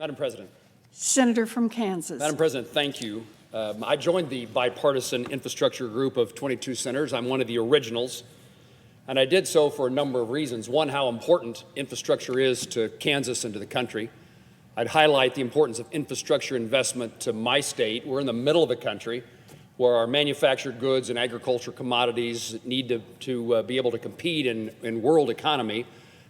Madam President. Senator from Kansas. Madam President, thank you. I joined the bipartisan infrastructure group of 22 senators. I'm one of the originals, and I did so for a number of reasons. One, how important infrastructure is to Kansas and to the country. I'd highlight the importance of infrastructure investment to my state. We're in the middle of the country where our manufactured goods and agriculture commodities need to be able to compete in world economy,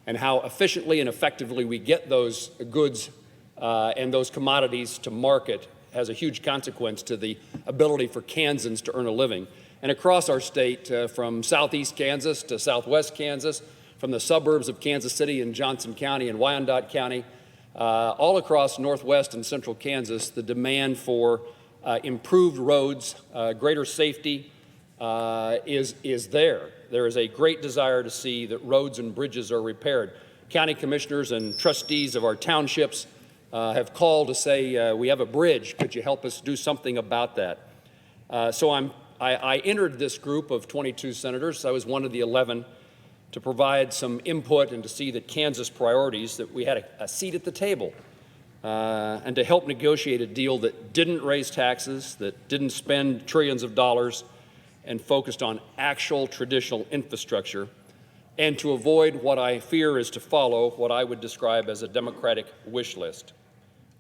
and how efficiently and effectively we get those goods and those commodities to market has a huge consequence to the ability for Kansans to earn a living. And across our state, from southeast Kansas to southwest Kansas, from the suburbs of Kansas City and Johnson County and Wyandotte County, all across northwest and central Kansas, the demand for improved roads, greater safety is there. There is a great desire to see that roads and bridges are repaired. County commissioners and trustees of our townships have called to say, we have a bridge, could you help us do something about that? So I entered this group of 22 senators. I was one of the 11 to provide some input and to see that Kansas priorities, that we had a seat at the table, and to help negotiate a deal that didn't raise taxes, that didn't spend trillions of dollars, and focused on actual traditional infrastructure, and to avoid what I fear is to follow what I would describe as a Democratic wish list.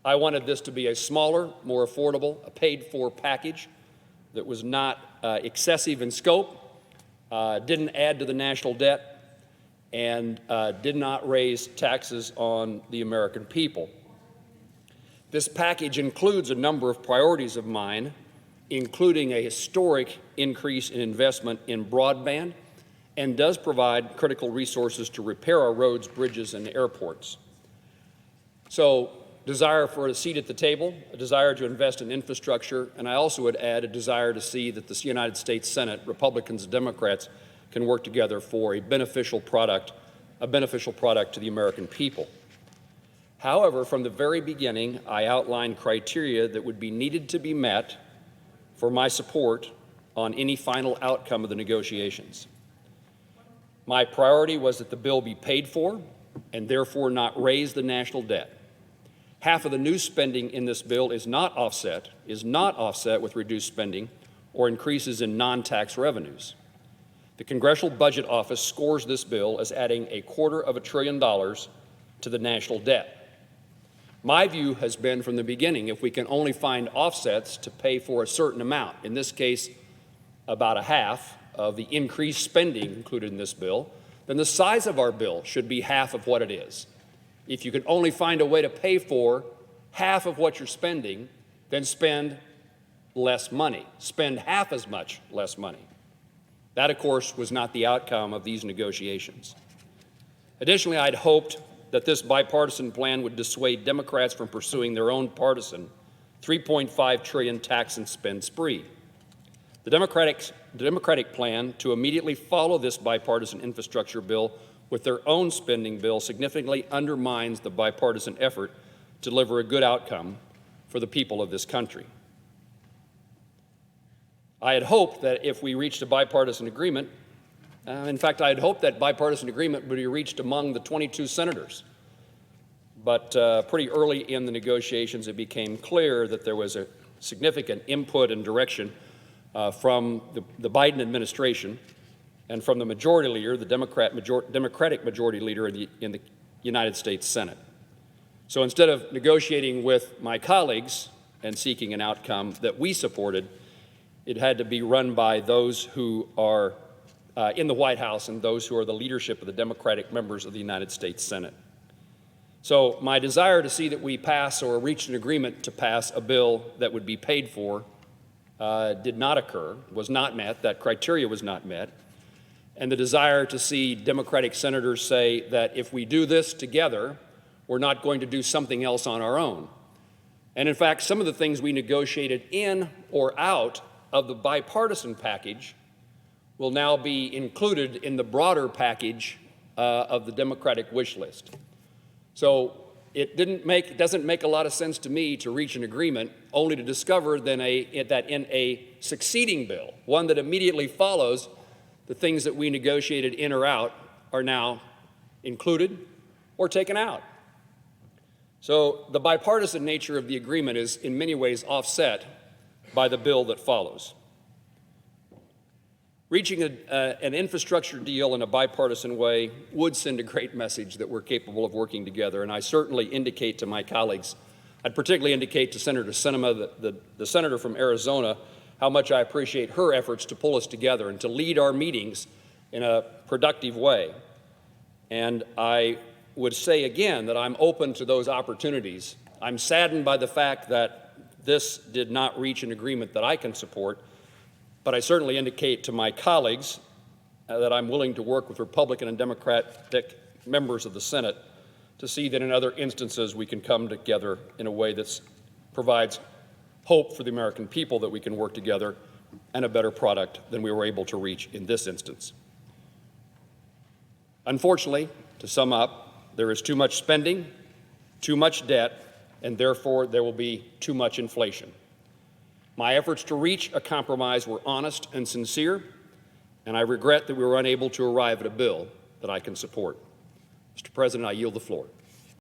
I wanted this to be a smaller, more affordable, a paid-for package that was not excessive in scope, didn't add to the national debt, and did not raise taxes on the American people. This package includes a number of priorities of mine, including a historic increase in investment in broadband, and does provide critical resources to repair our roads, bridges, and airports. So, desire for a seat at the table, a desire to invest in infrastructure, and I also would add a desire to see that the United States Senate, Republicans and Democrats, can work together for a beneficial product to the American people. However, from the very beginning, I outlined criteria that would be needed to be met for my support on any final outcome of the negotiations. My priority was that the bill be paid for and therefore not raise the national debt. Half of the new spending in this bill is not offset with reduced spending or increases in non-tax revenues. The Congressional Budget Office scores this bill as adding $250 billion to the national debt. My view has been from the beginning, if we can only find offsets to pay for a certain amount, in this case about a half of the increased spending included in this bill, then the size of our bill should be half of what it is. If you can only find a way to pay for half of what you're spending, then spend less money. Spend half as much less money. That, of course, was not the outcome of these negotiations. Additionally, I'd hoped that this bipartisan plan would dissuade Democrats from pursuing their own partisan $3.5 trillion tax and spend spree. The Democratic plan to immediately follow this bipartisan infrastructure bill with their own spending bill significantly undermines the bipartisan effort to deliver a good outcome for the people of this country. I had hoped that if we reached a bipartisan agreement, in fact, I had hoped that bipartisan agreement would be reached among the 22 senators. But pretty early in the negotiations, it became clear that there was a significant input and direction from the Biden administration and from the majority leader, the Democratic majority leader in the United States Senate. So instead of negotiating with my colleagues and seeking an outcome that we supported, it had to be run by those who are in the White House and those who are the leadership of the Democratic members of the United States Senate. So my desire to see that we pass or reach an agreement to pass a bill that would be paid for did not occur, was not met, that criteria was not met, and the desire to see Democratic senators say that if we do this together, we're not going to do something else on our own. And in fact, some of the things we negotiated in or out of the bipartisan package will now be included in the broader package of the Democratic wish list. So it doesn't make a lot of sense to me to reach an agreement only to discover that in a succeeding bill, one that immediately follows the things that we negotiated in or out, are now included or taken out. So the bipartisan nature of the agreement is in many ways offset by the bill that follows. Reaching an infrastructure deal in a bipartisan way would send a great message that we're capable of working together, and I certainly indicate to my colleagues, I'd particularly indicate to Senator Sinema, the senator from Arizona, how much I appreciate her efforts to pull us together and to lead our meetings in a productive way. And I would say again that I'm open to those opportunities. I'm saddened by the fact that this did not reach an agreement that I can support, but I certainly indicate to my colleagues that I'm willing to work with Republican and Democratic members of the Senate to see that in other instances we can come together in a way that provides hope for the American people that we can work together and a better product than we were able to reach in this instance. Unfortunately, to sum up, there is too much spending, too much debt, and therefore there will be too much inflation. My efforts to reach a compromise were honest and sincere, and I regret that we were unable to arrive at a bill that I can support. Mr. President, I yield the floor.